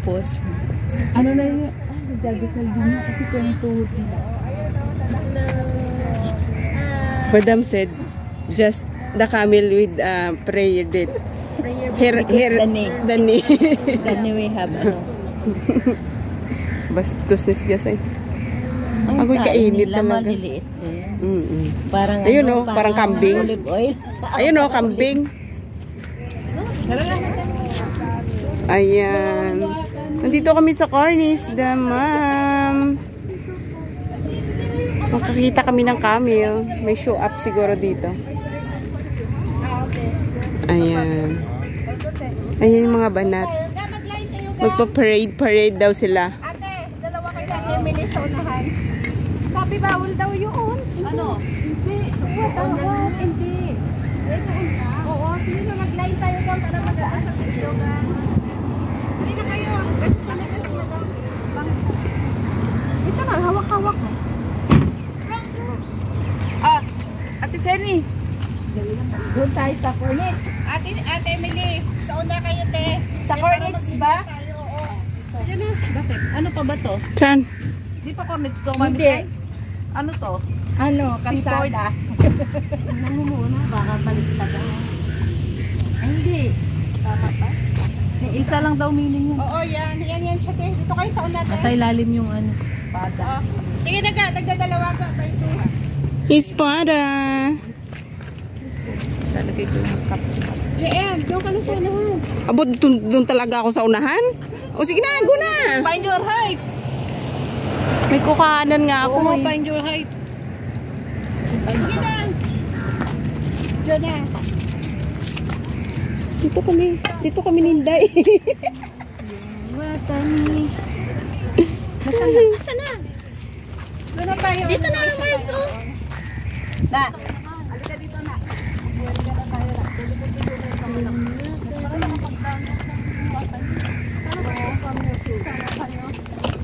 Pause. Ano na yun? Nagdadasal din niya kasi kung tuhod nila. Madam said, just the camel with prayer date. Here, the knee. The knee we have, ano. Bastos na siya sa'yo. Ako'y kainit talaga. Maliliit eh. Parang ayun o, parang kambing. Olive oil. Ayun o, kambing. Ayan. Nandito kami sa Cornish, ma'am. Makakita kami ng camel. May show up siguro dito. Ayan. Ayan yung mga banat. Magpa-parade daw sila. Ate, dalawa kayo na Emily sa unahan. Sabi bawal daw yun. Ano? Hindi. Hindi. Oo, sige na mag-line tayo doon para magaan sa video ka. Hindi na kayo. Kasi sa likas na daw. Ito na, hawak-hawak mo. Ate Seni. Doon tayo sa Cornets. Ate Emily, sa una kayo, te. Sa Cornets ba? Sige na. Bakit? Ano pa ba to? Saan? Di pa Cornets to? Hindi. Ano to? Ano? Kalsada. Ano muna? Baka baliktad ako. Hindi. Tama pa? Isa lang daw meaning yun. Oo, yan. Yan siya, te. Dito kayo sa una, te. Nasa ilalim yung ano, pada. Sige na ka. Dagdadalawa ka. Espada. Lalagay ko yung cup. JM, doon ka na sa unahan. Abo, doon talaga ako sa unahan? O sige na, go na. Find your height. May kukanan nga ako. Oo, find your height. Sige na. Diyan na. Dito kami ninday. Watani. Nasaan na? Doon na tayo. Dito na lang, Marso. Na. Halika dito na. Halika na tayo na.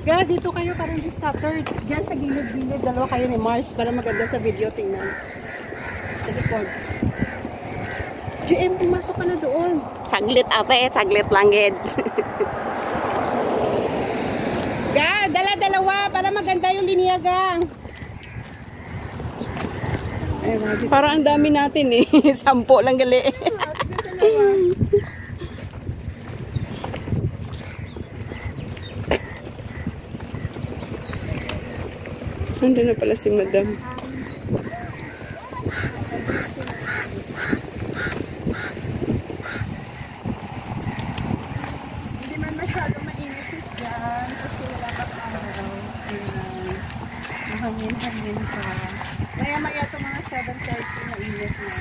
Kaya dito kayo parang scattered. Diyan sa gilid-gilid. Dalawa kayo ni Mars para maganda sa video. Tingnan. Sa likod. GM, pumasok ka na doon. Saglit ate. Saglit lang, Ged. Ga, dala-dalawa para maganda yung linya, gang. Parang ang dami natin eh. 10 lang gali. Nandun na pala si Madam. Hindi man masyado mainit sis dyan. Kasi wala pa araw. Mahangin-hangin pa. Maya-maya ito mga 7:30 na init na.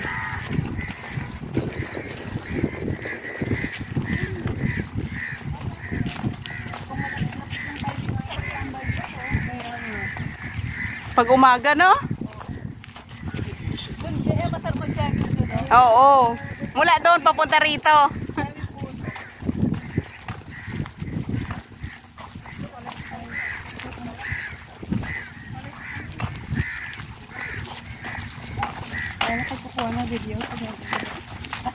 Pag umaga, no? Oo. Mula doon, papunta rito. Ay, nakakukuha na video.